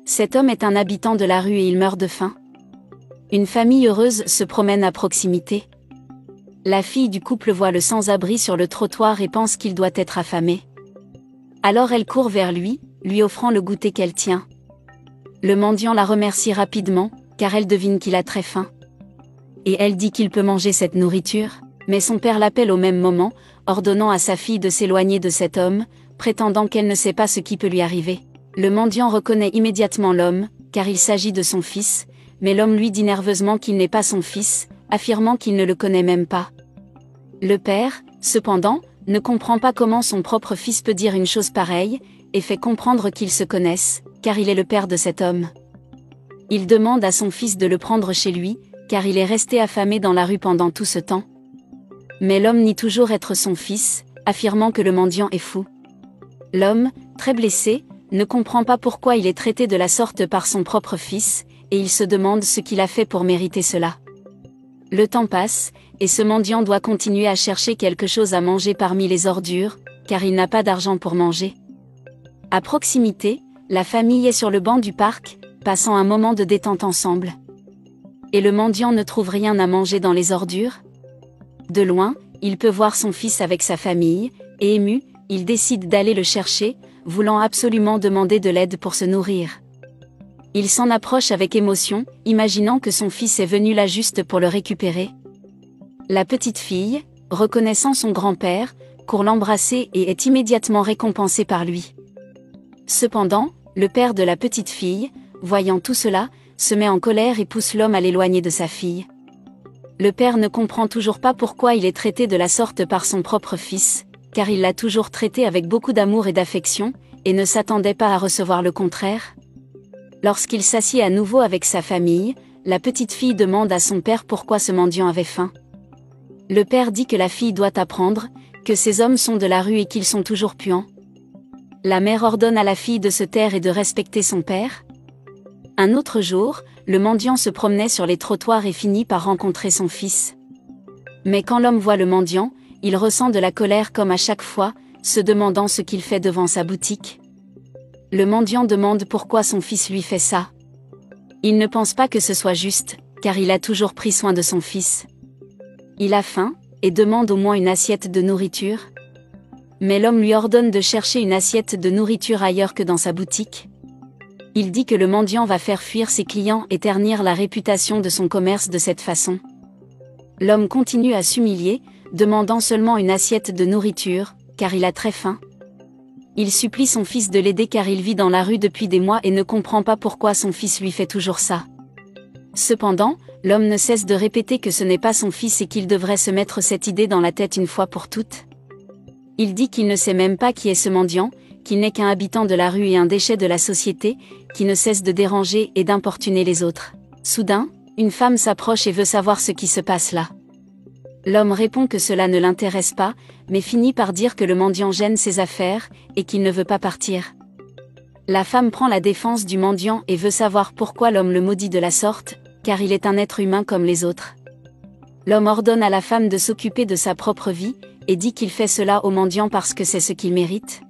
Cet homme est un habitant de la rue et il meurt de faim. Une famille heureuse se promène à proximité. La fille du couple voit le sans-abri sur le trottoir et pense qu'il doit être affamé. Alors elle court vers lui, lui offrant le goûter qu'elle tient. Le mendiant la remercie rapidement, car elle devine qu'il a très faim. Et elle dit qu'il peut manger cette nourriture, mais son père l'appelle au même moment, ordonnant à sa fille de s'éloigner de cet homme, prétendant qu'elle ne sait pas ce qui peut lui arriver. Le mendiant reconnaît immédiatement l'homme, car il s'agit de son fils, mais l'homme lui dit nerveusement qu'il n'est pas son fils, affirmant qu'il ne le connaît même pas. Le père, cependant, ne comprend pas comment son propre fils peut dire une chose pareille, et fait comprendre qu'ils se connaissent, car il est le père de cet homme. Il demande à son fils de le prendre chez lui, car il est resté affamé dans la rue pendant tout ce temps. Mais l'homme nie toujours être son fils, affirmant que le mendiant est fou. L'homme, très blessé, ne comprend pas pourquoi il est traité de la sorte par son propre fils, et il se demande ce qu'il a fait pour mériter cela. Le temps passe, et ce mendiant doit continuer à chercher quelque chose à manger parmi les ordures, car il n'a pas d'argent pour manger. À proximité, la famille est sur le banc du parc, passant un moment de détente ensemble. Et le mendiant ne trouve rien à manger dans les ordures. De loin, il peut voir son fils avec sa famille, et ému, il décide d'aller le chercher, voulant absolument demander de l'aide pour se nourrir. Il s'en approche avec émotion, imaginant que son fils est venu là juste pour le récupérer. La petite fille, reconnaissant son grand-père, court l'embrasser et est immédiatement récompensée par lui. Cependant, le père de la petite fille, voyant tout cela, se met en colère et pousse l'homme à l'éloigner de sa fille. Le père ne comprend toujours pas pourquoi il est traité de la sorte par son propre fils, car il l'a toujours traité avec beaucoup d'amour et d'affection, et ne s'attendait pas à recevoir le contraire. Lorsqu'il s'assied à nouveau avec sa famille, la petite fille demande à son père pourquoi ce mendiant avait faim. Le père dit que la fille doit apprendre, que ces hommes sont de la rue et qu'ils sont toujours puants. La mère ordonne à la fille de se taire et de respecter son père. Un autre jour, le mendiant se promenait sur les trottoirs et finit par rencontrer son fils. Mais quand l'homme voit le mendiant, il ressent de la colère comme à chaque fois, se demandant ce qu'il fait devant sa boutique. Le mendiant demande pourquoi son fils lui fait ça. Il ne pense pas que ce soit juste, car il a toujours pris soin de son fils. Il a faim, et demande au moins une assiette de nourriture. Mais l'homme lui ordonne de chercher une assiette de nourriture ailleurs que dans sa boutique. Il dit que le mendiant va faire fuir ses clients et ternir la réputation de son commerce de cette façon. L'homme continue à s'humilier, demandant seulement une assiette de nourriture, car il a très faim. Il supplie son fils de l'aider car il vit dans la rue depuis des mois et ne comprend pas pourquoi son fils lui fait toujours ça. Cependant, l'homme ne cesse de répéter que ce n'est pas son fils et qu'il devrait se mettre cette idée dans la tête une fois pour toutes. Il dit qu'il ne sait même pas qui est ce mendiant, qu'il n'est qu'un habitant de la rue et un déchet de la société, qui ne cesse de déranger et d'importuner les autres. Soudain, une femme s'approche et veut savoir ce qui se passe là. L'homme répond que cela ne l'intéresse pas, mais finit par dire que le mendiant gêne ses affaires, et qu'il ne veut pas partir. La femme prend la défense du mendiant et veut savoir pourquoi l'homme le maudit de la sorte, car il est un être humain comme les autres. L'homme ordonne à la femme de s'occuper de sa propre vie, et dit qu'il fait cela au mendiant parce que c'est ce qu'il mérite.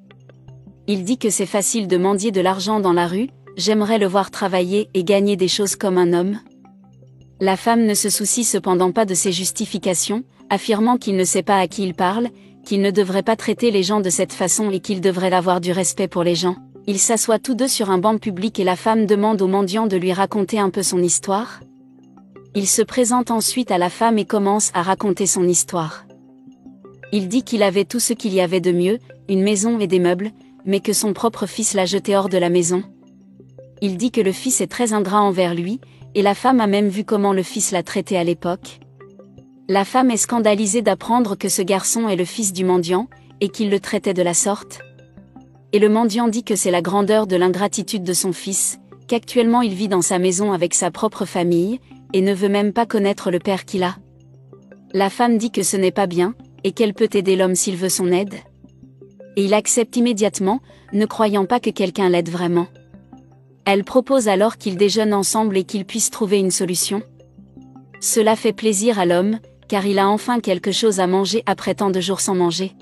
Il dit que c'est facile de mendier de l'argent dans la rue, j'aimerais le voir travailler et gagner des choses comme un homme. La femme ne se soucie cependant pas de ses justifications, affirmant qu'il ne sait pas à qui il parle, qu'il ne devrait pas traiter les gens de cette façon et qu'il devrait avoir du respect pour les gens. Ils s'assoient tous deux sur un banc public et la femme demande au mendiant de lui raconter un peu son histoire. Il se présente ensuite à la femme et commence à raconter son histoire. Il dit qu'il avait tout ce qu'il y avait de mieux, une maison et des meubles, mais que son propre fils l'a jeté hors de la maison. Il dit que le fils est très ingrat envers lui, et la femme a même vu comment le fils l'a traité à l'époque. La femme est scandalisée d'apprendre que ce garçon est le fils du mendiant, et qu'il le traitait de la sorte. Et le mendiant dit que c'est la grandeur de l'ingratitude de son fils, qu'actuellement il vit dans sa maison avec sa propre famille, et ne veut même pas connaître le père qu'il a. La femme dit que ce n'est pas bien, et qu'elle peut aider l'homme s'il veut son aide. Et il accepte immédiatement, ne croyant pas que quelqu'un l'aide vraiment. Elle propose alors qu'ils déjeunent ensemble et qu'ils puissent trouver une solution. Cela fait plaisir à l'homme, car il a enfin quelque chose à manger après tant de jours sans manger.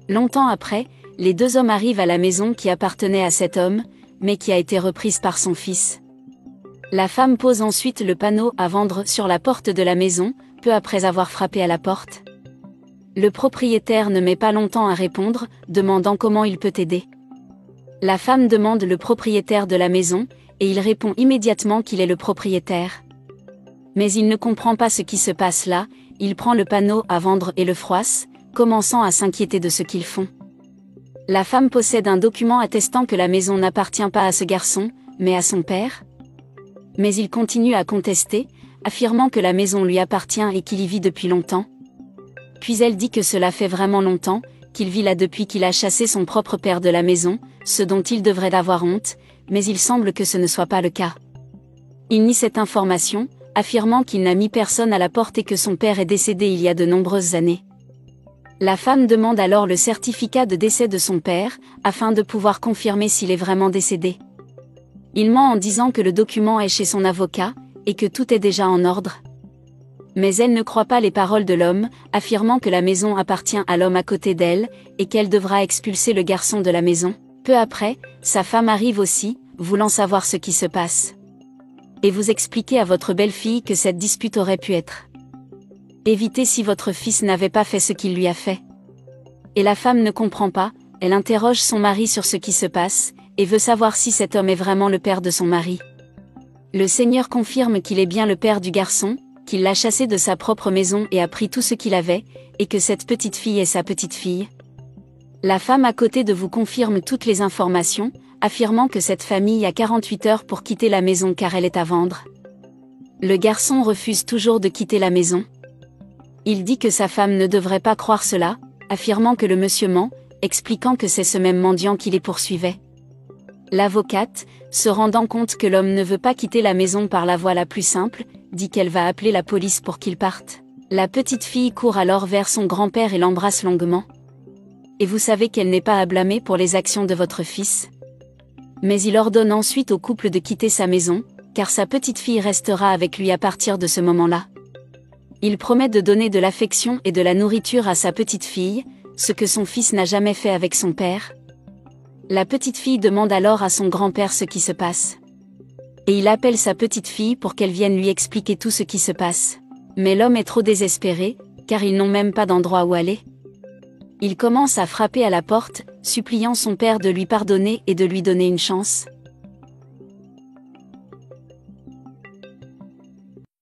Longtemps après, les deux hommes arrivent à la maison qui appartenait à cet homme, mais qui a été reprise par son fils. La femme pose ensuite le panneau à vendre sur la porte de la maison, peu après avoir frappé à la porte. Le propriétaire ne met pas longtemps à répondre, demandant comment il peut aider. La femme demande le propriétaire de la maison, et il répond immédiatement qu'il est le propriétaire. Mais il ne comprend pas ce qui se passe là, il prend le panneau à vendre et le froisse, commençant à s'inquiéter de ce qu'ils font. La femme possède un document attestant que la maison n'appartient pas à ce garçon, mais à son père. Mais il continue à contester, affirmant que la maison lui appartient et qu'il y vit depuis longtemps. Puis elle dit que cela fait vraiment longtemps, qu'il vit là depuis qu'il a chassé son propre père de la maison, ce dont il devrait avoir honte, mais il semble que ce ne soit pas le cas. Il nie cette information, affirmant qu'il n'a mis personne à la porte et que son père est décédé il y a de nombreuses années. La femme demande alors le certificat de décès de son père, afin de pouvoir confirmer s'il est vraiment décédé. Il ment en disant que le document est chez son avocat, et que tout est déjà en ordre. Mais elle ne croit pas les paroles de l'homme, affirmant que la maison appartient à l'homme à côté d'elle, et qu'elle devra expulser le garçon de la maison. Peu après, sa femme arrive aussi, voulant savoir ce qui se passe. Et vous expliquez à votre belle-fille que cette dispute aurait pu être évitée si votre fils n'avait pas fait ce qu'il lui a fait. Et la femme ne comprend pas, elle interroge son mari sur ce qui se passe, et veut savoir si cet homme est vraiment le père de son mari. Le Seigneur confirme qu'il est bien le père du garçon, qu'il l'a chassé de sa propre maison et a pris tout ce qu'il avait, et que cette petite fille est sa petite fille. La femme à côté de vous confirme toutes les informations, affirmant que cette famille a 48 heures pour quitter la maison car elle est à vendre. Le garçon refuse toujours de quitter la maison. Il dit que sa femme ne devrait pas croire cela, affirmant que le monsieur ment, expliquant que c'est ce même mendiant qui les poursuivait. L'avocate, se rendant compte que l'homme ne veut pas quitter la maison par la voie la plus simple, dit qu'elle va appeler la police pour qu'il parte. La petite fille court alors vers son grand-père et l'embrasse longuement. Et vous savez qu'elle n'est pas à blâmer pour les actions de votre fils. Mais il ordonne ensuite au couple de quitter sa maison, car sa petite fille restera avec lui à partir de ce moment-là. Il promet de donner de l'affection et de la nourriture à sa petite fille, ce que son fils n'a jamais fait avec son père. La petite fille demande alors à son grand-père ce qui se passe. Et il appelle sa petite fille pour qu'elle vienne lui expliquer tout ce qui se passe. Mais l'homme est trop désespéré, car ils n'ont même pas d'endroit où aller. Il commence à frapper à la porte, suppliant son père de lui pardonner et de lui donner une chance.